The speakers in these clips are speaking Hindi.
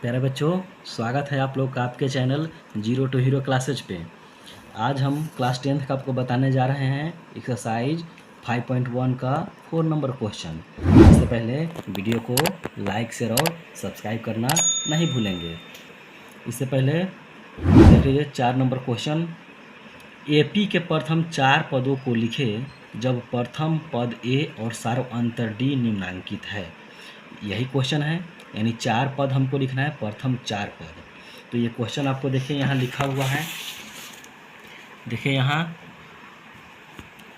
प्यारे बच्चों, स्वागत है आप लोग का आपके channel zero to hero classes पे। आज हम क्लास 10th का आपको बताने जा रहे हैं एक्सरसाइज 5.1 का 4 नंबर क्वेश्चन। इससे पहले वीडियो को लाइक शेयर और सब्सक्राइब करना नहीं भूलेंगे। इससे पहले देख लीजिए 4 नंबर क्वेश्चन। एपी के प्रथम 4 पदों को लिखे जब प्रथम पद ए और सार्वअंतर डी निम्नांकित है। यही क्वेश्चन है, यानी 4 पद हमको लिखना है, प्रथम 4 पद। तो ये क्वेश्चन आपको देखिए यहाँ लिखा हुआ है, देखिए यहाँ,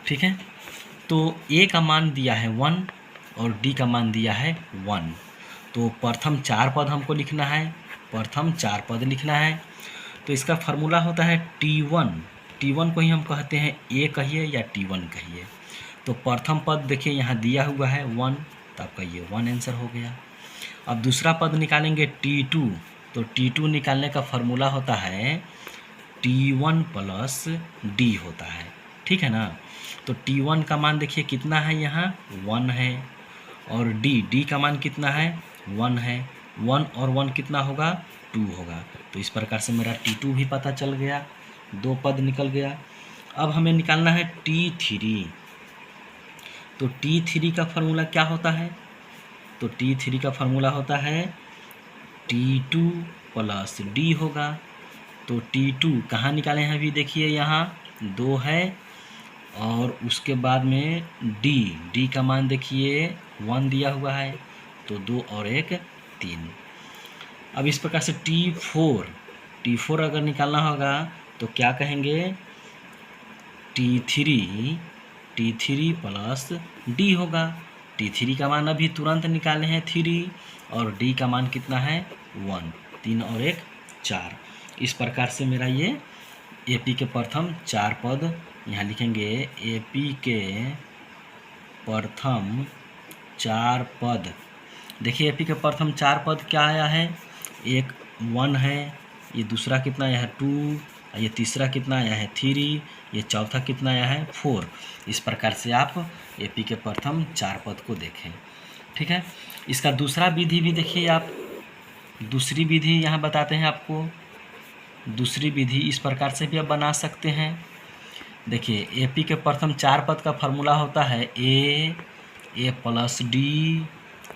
ठीक है। तो ए का मान दिया है 1 और डी का मान दिया है 1। तो प्रथम 4 पद हमको लिखना है, प्रथम 4 पद लिखना है। तो इसका फार्मूला होता है T1। T1 को ही हम कहते हैं ए कहिए या T1 कहिए। तो प्रथम पद देखिए यहाँ दिया हुआ है 1, तो आपका ये 1 आंसर हो गया। अब दूसरा पद निकालेंगे T2। तो T2 निकालने का फार्मूला होता है T1 प्लस डी होता है, ठीक है ना। तो T1 का मान देखिए कितना है, यहाँ 1 है, और डी का मान कितना है, 1 है। 1 और 1 कितना होगा, 2 होगा। तो इस प्रकार से मेरा T2 भी पता चल गया, 2 पद निकल गया। अब हमें निकालना है T3। तो T3 का फार्मूला क्या होता है, तो T3 का फार्मूला होता है T2 प्लस डी होगा। तो T2 कहाँ निकाले हैं, अभी देखिए यहाँ 2 है, और उसके बाद में डी का मान देखिए 1 दिया हुआ है, तो 2 और 1 3। अब इस प्रकार से T4 अगर निकालना होगा तो क्या कहेंगे, T3 प्लस डी होगा। T3 का मान अभी तुरंत निकाले हैं 3, और डी का मान कितना है 1, 3 और 1 4। इस प्रकार से मेरा ये एपी के प्रथम 4 पद यहाँ लिखेंगे। एपी के प्रथम 4 पद, देखिए एपी के प्रथम 4 पद क्या आया है, एक 1 है, ये दूसरा कितना आया है 2, ये तीसरा कितना आया है 3, ये चौथा कितना आया है 4। इस प्रकार से आप एपी के प्रथम 4 पद को देखें, ठीक है। इसका दूसरा विधि भी देखिए आप, दूसरी विधि यहाँ बताते हैं आपको। दूसरी विधि इस प्रकार से भी आप बना सकते हैं। देखिए एपी के प्रथम 4 पद का फार्मूला होता है ए प्लस डी,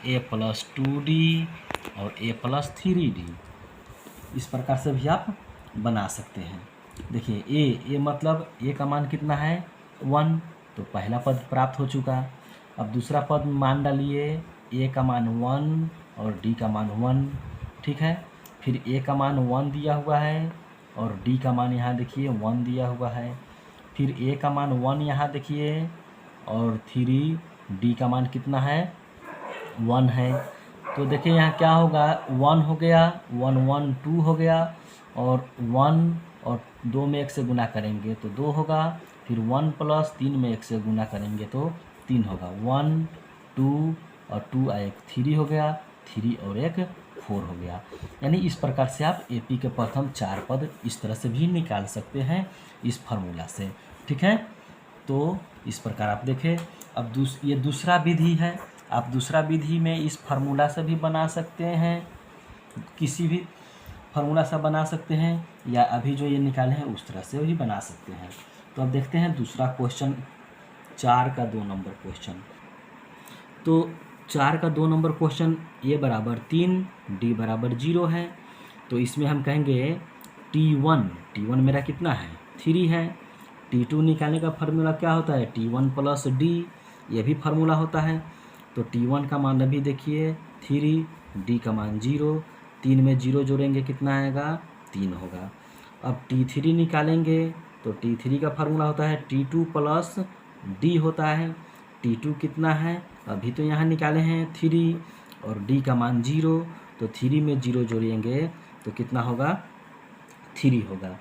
ए प्लस 2d और ए प्लस 3d। इस प्रकार से भी आप बना सकते हैं। देखिए ए मतलब ए का मान कितना है 1, तो पहला पद प्राप्त हो चुका। अब दूसरा पद मान डालिए, ए का मान 1 और डी का मान 1, ठीक है। फिर ए का मान 1 दिया हुआ है, और डी का मान यहाँ देखिए 1 दिया हुआ है। फिर ए का मान 1 यहाँ देखिए, और 3 डी का मान कितना है 1 है। तो देखिए यहाँ क्या होगा, 1 हो गया, 1 1 2 हो गया, और 1 और 2 में 1 से गुना करेंगे तो 2 होगा। फिर 1 प्लस 3 में 1 से गुना करेंगे तो 3 होगा। 1 2 और 2 1 3 हो गया, 3 और 1 4 हो गया। यानी इस प्रकार से आप एपी के प्रथम 4 पद इस तरह से भी निकाल सकते हैं इस फार्मूला से, ठीक है। तो इस प्रकार आप देखें। अब ये दूसरा विधि है, आप दूसरा विधि में इस फार्मूला से भी बना सकते हैं, किसी भी फार्मूला से बना सकते हैं, या अभी जो ये निकाले हैं उस तरह से भी बना सकते हैं। तो अब देखते हैं दूसरा क्वेश्चन, 4 का 2 नंबर क्वेश्चन। तो 4 का 2 नंबर क्वेश्चन, ए बराबर 3 डी बराबर 0 है। तो इसमें हम कहेंगे T1 मेरा कितना है 3 है। T2 निकालने का फार्मूला क्या होता है, T1 प्लस डी, ये भी फार्मूला होता है। तो T1 का मान अभी देखिए 3, डी का मान 0, 3 में 0 जोड़ेंगे कितना आएगा 3 होगा। अब T3 निकालेंगे तो T3 का फार्मूला होता है T2 प्लस डी होता है। T2 कितना है, अभी तो यहाँ निकाले हैं 3, और डी का मान 0, तो 3 में 0 जोड़ेंगे तो कितना होगा 3 होगा।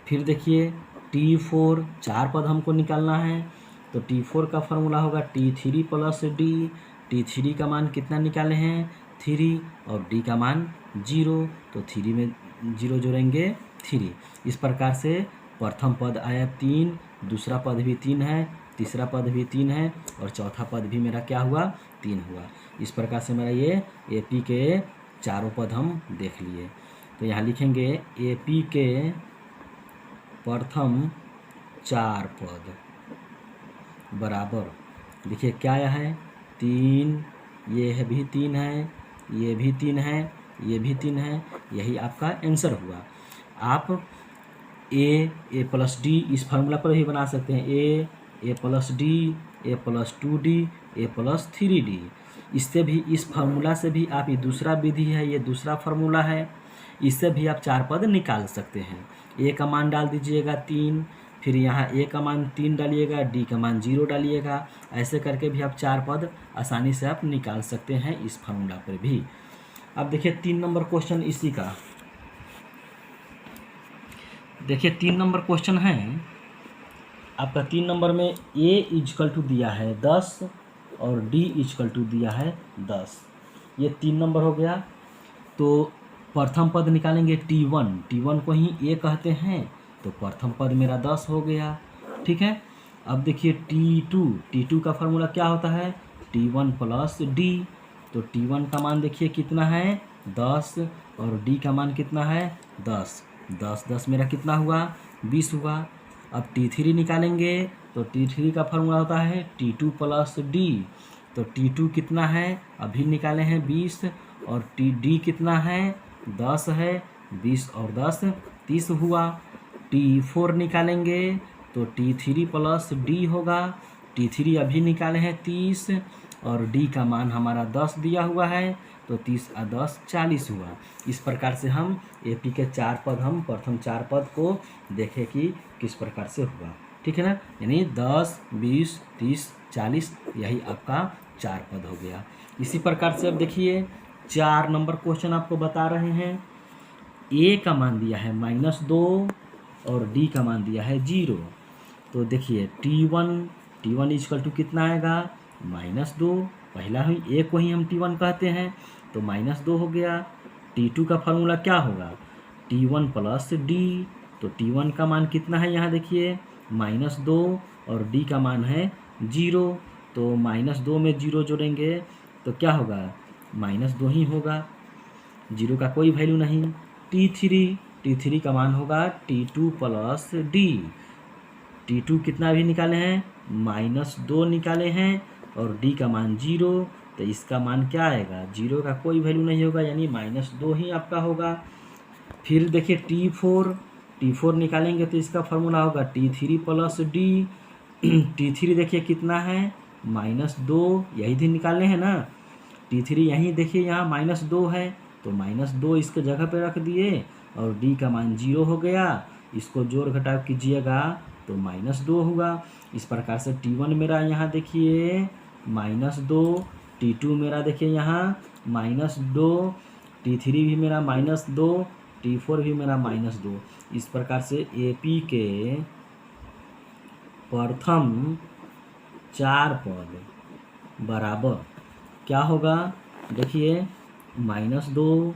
फिर देखिए T4, 4 पद हमको निकालना है, तो T4 का फार्मूला होगा T3 प्लस डी। T3 का मान कितना निकाले हैं 3, और डी का मान 0, तो 3 में 0 जोड़ेंगे 3। इस प्रकार से प्रथम पद आया 3, दूसरा पद भी 3 है, तीसरा पद भी 3 है, और चौथा पद भी मेरा क्या हुआ 3 हुआ। इस प्रकार से मेरा ये एपी के चारों पद हम देख लिए। तो यहाँ लिखेंगे AP के प्रथम 4 पद बराबर, देखिए क्या आया है 3, ये है भी 3 है, ये भी 3 है, ये भी 3 है, यही आपका आंसर हुआ। आप ए प्लस डी इस फार्मूला पर भी बना सकते हैं, ए प्लस डी, ए प्लस 2D, ए प्लस 3D। इससे भी, इस फार्मूला से भी आप, ये दूसरा विधि है, ये दूसरा फार्मूला है, इससे भी आप 4 पद निकाल सकते हैं। ए का मान डाल दीजिएगा 3, फिर यहाँ ए का मान 3 डालिएगा, डी का मान 0 डालिएगा, ऐसे करके भी आप 4 पद आसानी से आप निकाल सकते हैं इस फार्मूला पर भी। अब देखिए 3 नंबर क्वेश्चन इसी का, देखिए 3 नंबर क्वेश्चन है आपका। 3 नंबर में ए इजकल टू दिया है 10 और डी इजकल टू दिया है 10, ये 3 नंबर हो गया। तो प्रथम पद निकालेंगे T1 को ही ए कहते हैं, तो प्रथम पद मेरा 10 हो गया, ठीक है। अब देखिए T2 का फार्मूला क्या होता है, T1 प्लस डी। तो T1 का मान देखिए कितना है 10 और डी का मान कितना है 10, 10 मेरा कितना हुआ 20 हुआ। अब T3 निकालेंगे, तो T3 का फार्मूला होता है T2 प्लस डी। तो T2 कितना है, अभी निकाले हैं 20, और डी कितना है 10 है, 20 और 10 30 हुआ। T4 निकालेंगे, तो T3 प्लस डी होगा, T3 अभी निकाले हैं 30, और डी का मान हमारा 10 दिया हुआ है, तो 30 और 10 40 हुआ। इस प्रकार से हम AP के 4 पद, हम प्रथम 4 पद को देखें कि किस प्रकार से हुआ, ठीक है ना। यानी 10, 20, 30, 40, यही आपका 4 पद हो गया। इसी प्रकार से अब देखिए 4 नंबर क्वेश्चन आपको बता रहे हैं, A का मान दिया है -2 और D का मान दिया है 0। तो देखिए T1 इजकल टू कितना आएगा -2, पहला ही A को ही हम T1 कहते हैं, तो -2 हो गया। T2 का फार्मूला क्या होगा, T1 प्लस डी। तो T1 का मान कितना है, यहाँ देखिए -2 और D का मान है 0, तो -2 में 0 जोड़ेंगे तो क्या होगा -2 ही होगा, 0 का कोई वैल्यू नहीं। T3 का मान होगा T2 प्लस डी। T2 कितना भी निकाले हैं -2 निकाले हैं, और D का मान 0, तो इसका मान क्या आएगा, 0 का कोई वैल्यू नहीं होगा, यानी -2 ही आपका होगा। फिर देखिए T4 निकालेंगे, तो इसका फार्मूला होगा T3 प्लस डी। T3 देखिए कितना है -2, यही दिन निकालने हैं ना। T3 यहीं देखिए यहाँ -2 है, तो -2 इसके जगह पे रख दिए, और D का मान 0 हो गया, इसको जोड़ घटाव कीजिएगा तो -2 हुआ। इस प्रकार से T1 मेरा यहाँ देखिए -2, T2 मेरा देखिए यहाँ -2, T3 भी मेरा -2, T4 भी मेरा -2। इस प्रकार से AP के प्रथम 4 पद बराबर क्या होगा, देखिए -2,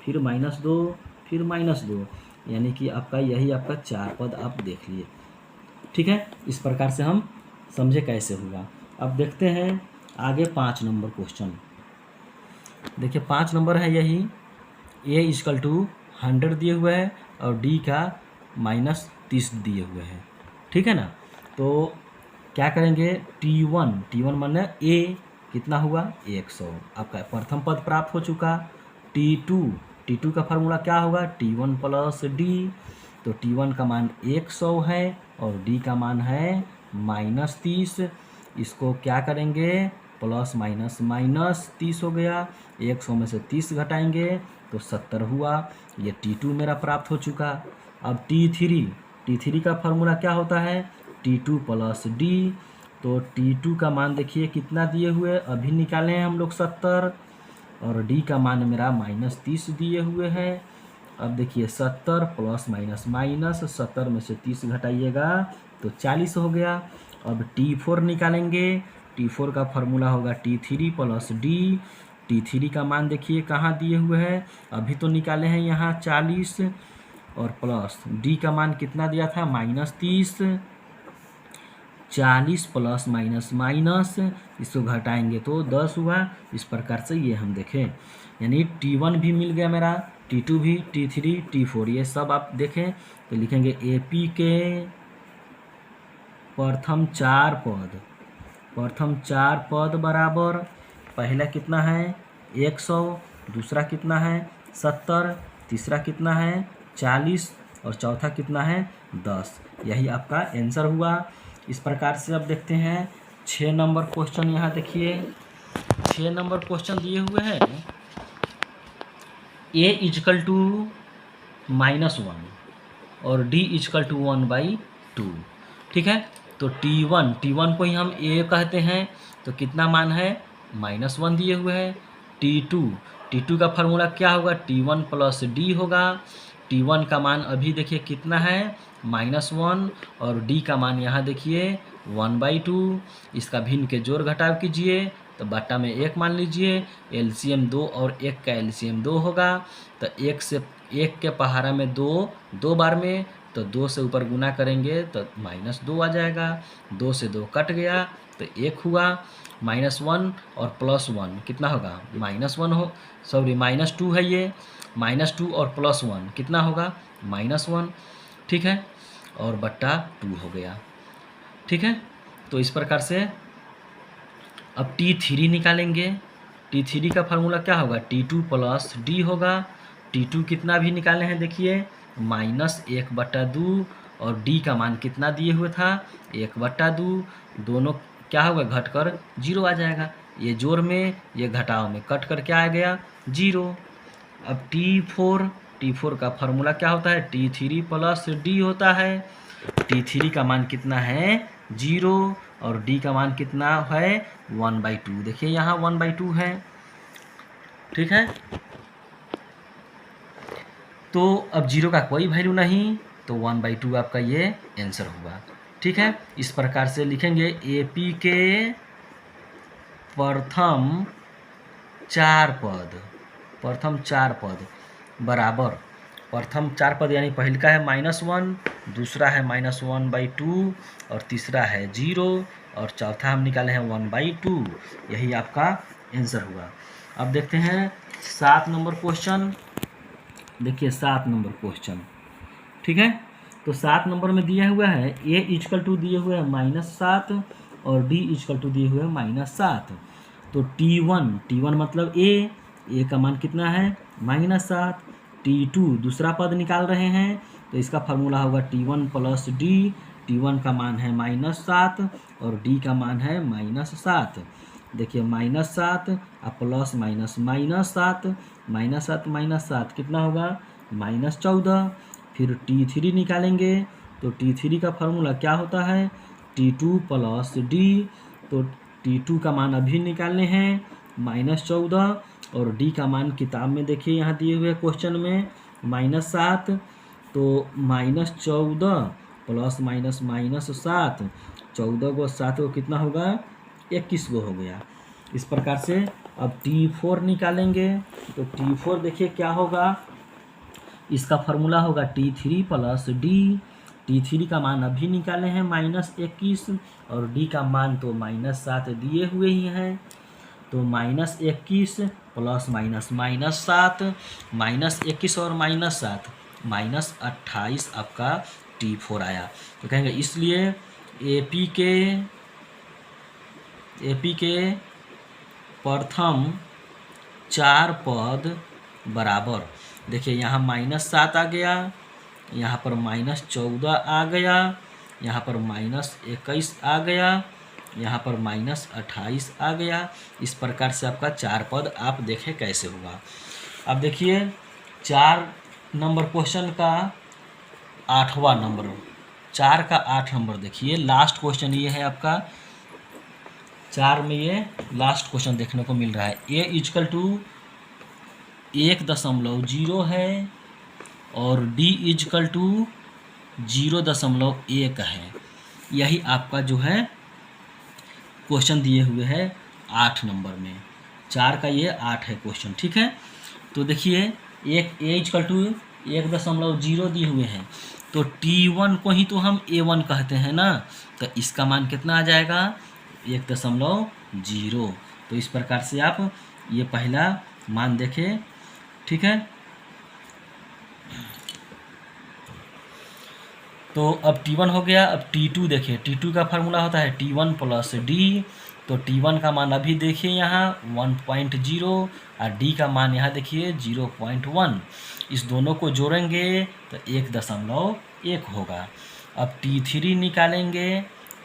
फिर -2, फिर -2, यानी कि आपका यही आपका 4 पद आप देख लिए, ठीक है। इस प्रकार से हम समझे कैसे हुआ। अब देखते हैं आगे 5 नंबर क्वेश्चन। देखिए 5 नंबर है यही, A इजकल टू 100 दिए हुए है और D का -30 दिए हुए हैं, ठीक है ना। तो क्या करेंगे, T1 माने A कितना हुआ 100, आपका प्रथम पद प्राप्त हो चुका। T2 का फार्मूला क्या होगा, T1 प्लस डी। तो T1 का मान 100 है और D का मान है -30। इसको क्या करेंगे, प्लस माइनस -30 हो गया, 100 में से 30 घटाएंगे तो 70 हुआ। ये T2 मेरा प्राप्त हो चुका। अब T3 का फार्मूला क्या होता है, T2 प्लस डी। तो T2 का मान देखिए कितना दिए हुए, अभी निकाले हैं हम लोग 70, और D का मान मेरा -30 दिए हुए है। अब देखिए 70 प्लस माइनस 70 में से 30 घटाइएगा तो 40 हो गया। अब T4 निकालेंगे, T4 का फार्मूला होगा T3 प्लस डी। T3 का मान देखिए कहाँ दिए हुए हैं, अभी तो निकाले हैं यहाँ 40, और प्लस D का मान कितना दिया था -30, 40 प्लस माइनस इसको घटाएंगे तो 10 हुआ। इस प्रकार से ये हम देखें। यानी T1 भी मिल गया मेरा, T2 भी, T3, T4, ये सब आप देखें तो लिखेंगे AP के प्रथम चार पद बराबर पहला कितना है 100, दूसरा कितना है 70, तीसरा कितना है 40 और चौथा कितना है 10। यही आपका आंसर हुआ। इस प्रकार से अब देखते हैं 6 नंबर क्वेश्चन। यहाँ देखिए 6 नंबर क्वेश्चन दिए हुए हैं। A इजकल टू -1 और D इजकल टू 1/2, ठीक है। तो T1 को ही हम A कहते हैं, तो कितना मान है -1 दिए हुए हैं। T2 का फार्मूला क्या होगा, T1 प्लस D होगा। T1 का मान अभी देखिए कितना है -1 और D का मान यहाँ देखिए 1/2। इसका भिन्न के जोड़ घटाव कीजिए तो बट्टा में 1 मान लीजिए, LCM 2 और 1 का LCM 2 होगा। तो 1 के पहाड़ा में 2 बार में, तो 2 से ऊपर गुना करेंगे तो -2 आ जाएगा। 2 से 2 कट गया तो 1 हुआ। -1 और +1 कितना होगा -1 हो, सॉरी -2 है ये, -2 और +1 कितना होगा -1, ठीक है। और बट्टा 2 हो गया, ठीक है। तो इस प्रकार से अब T3 निकालेंगे। T3 का फार्मूला क्या होगा, T2 प्लस D होगा। T2 कितना भी निकाले हैं देखिए -1/2 और D का मान कितना दिए हुए था 1/2। दोनों क्या होगा घटकर 0 आ जाएगा। ये जोड़ में ये घटाव में कट कर क्या आ गया 0। अब T4 का फार्मूला क्या होता है, T3 प्लस D होता है। T3 का मान कितना है 0 और D का मान कितना है 1/2। देखिए यहाँ 1/2 है, ठीक है। तो अब 0 का कोई वैल्यू नहीं, तो 1/2 आपका ये आंसर हुआ, ठीक है। इस प्रकार से लिखेंगे AP के प्रथम चार पद बराबर, प्रथम 4 पद यानी पहले का है -1, दूसरा है -1/2 और तीसरा है 0 और चौथा हम निकाले हैं 1/2। यही आपका आंसर हुआ। अब देखते हैं 7 नंबर क्वेश्चन। देखिए 7 नंबर क्वेश्चन, ठीक है। तो 7 नंबर में दिया हुआ है A इजकल टू दिए हुए हैं -7 और D इजकल टू दिए हुए हैं -7। तो T1 मतलब A का मान कितना है -7। T2 दूसरा पद निकाल रहे हैं, तो इसका फार्मूला होगा T1 प्लस D। T1 का मान है -7 और D का मान है -7। देखिए -7 और प्लस -7, -7 कितना होगा -14। फिर T3 निकालेंगे, तो T3 का फार्मूला क्या होता है T2 प्लस D। तो T2 का मान अभी निकालने हैं -14 और D का मान किताब में देखिए यहाँ दिए हुए क्वेश्चन में -7। तो -14 प्लस -7, 14 को 7 को कितना होगा 21 गो हो गया। इस प्रकार से अब T4 निकालेंगे, तो T4 देखिए क्या होगा, इसका फार्मूला होगा T3 प्लस D। T3 का मान अभी निकाले हैं -21 और D का मान तो -7 दिए हुए ही हैं। तो -21 प्लस -7, -21 और -7 -28 आपका T4 आया। तो कहेंगे इसलिए AP के प्रथम 4 पद बराबर, देखिए यहाँ -7 आ गया, यहाँ पर -14 आ गया, यहाँ पर -21 आ गया, यहाँ पर -28 आ गया। इस प्रकार से आपका 4 पद आप देखें कैसे होगा। अब देखिए 4 नंबर क्वेश्चन का 8वां नंबर, 4 का 8 नंबर देखिए लास्ट क्वेश्चन ये है आपका 4 में, ये लास्ट क्वेश्चन देखने को मिल रहा है। A इजकल टू 1.0 है और D इजकल टू 0.1 है। यही आपका जो है क्वेश्चन दिए हुए है 8 नंबर में। 4 का ये 8 है क्वेश्चन, ठीक है। तो देखिए A इजकल टू 1.0 दिए हुए हैं, तो T1 को ही तो हम A1 कहते हैं ना, तो इसका मान कितना आ जाएगा 1.0। तो इस प्रकार से आप ये पहला मान देखें, ठीक है। तो अब T1 हो गया। अब T2 देखिए, T2 का फार्मूला होता है T1 प्लस डी। तो T1 का मान अभी देखिए यहाँ 1.0 और D का मान यहाँ देखिए 0.1। इस दोनों को जोड़ेंगे तो 1.1 होगा। अब T3 निकालेंगे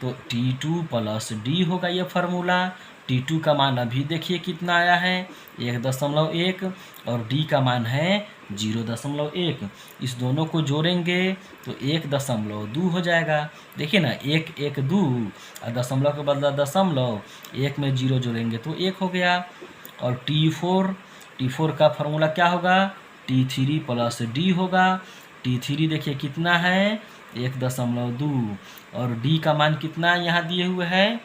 तो T2 प्लस डी होगा ये फार्मूला। T2 का मान अभी देखिए कितना आया है 1.1 और D का मान है 0.1। इस दोनों को जोड़ेंगे तो 1.2 हो जाएगा। देखिए ना, 1 1 2 और दशमलव के बदला दशमलव, 1 में 0 जोड़ेंगे तो 1 हो गया। और T4 का फार्मूला क्या होगा, T3 प्लस डी होगा। T3 देखिए कितना है 1.2 और D का मान कितना यहाँ दिए हुए है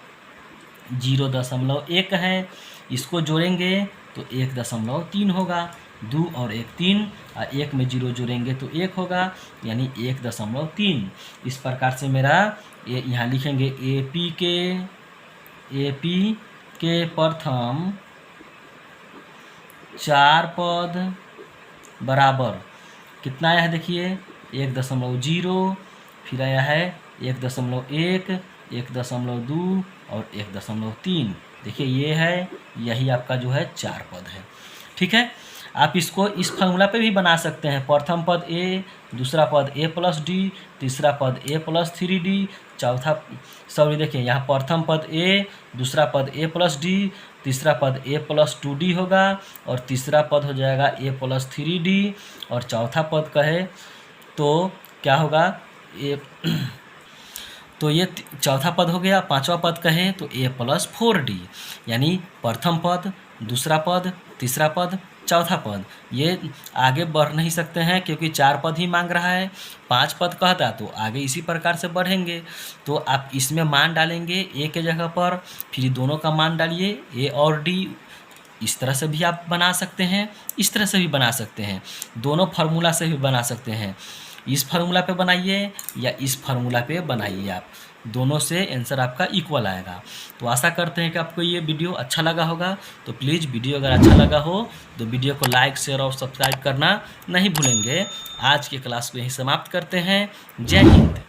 0.1 है। इसको जोड़ेंगे तो 1.3 होगा। 2 और 1 3 और 1 में 0 जोड़ेंगे तो 1 होगा, यानी 1.3। इस प्रकार से मेरा ये यहाँ लिखेंगे एपी के प्रथम 4 पद बराबर कितना आया है देखिए 1.0, फिर आया है 1.1, 1.2 और 1.3। देखिए ये है, यही आपका जो है 4 पद है। ठीक है, आप इसको इस फार्मूला पे भी बना सकते हैं। प्रथम पद ए, दूसरा पद ए प्लस डी, तीसरा पद ए प्लस 3d, देखिए यहाँ प्रथम पद ए, दूसरा पद ए प्लस डी, तीसरा पद ए प्लस 2d होगा और तीसरा पद हो जाएगा ए प्लस 3d और चौथा पद कहे तो क्या होगा तो ये चौथा पद हो गया। पांचवा पद कहें तो a प्लस 4d, यानी प्रथम पद, दूसरा पद, तीसरा पद, चौथा पद। ये आगे बढ़ नहीं सकते हैं क्योंकि 4 पद ही मांग रहा है। 5 पद कहता तो आगे इसी प्रकार से बढ़ेंगे। तो आप इसमें मान डालेंगे a के जगह पर, फिर दोनों का मान डालिए a और d। इस तरह से भी आप बना सकते हैं, इस तरह से भी बना सकते हैं, दोनों फार्मूला से भी बना सकते हैं। इस फार्मूला पे बनाइए या इस फार्मूला पे बनाइए, आप दोनों से आंसर आपका इक्वल आएगा। तो आशा करते हैं कि आपको ये वीडियो अच्छा लगा होगा। तो प्लीज़ वीडियो अगर अच्छा लगा हो तो वीडियो को लाइक, शेयर और सब्सक्राइब करना नहीं भूलेंगे। आज की क्लास को यहीं समाप्त करते हैं। जय हिंद।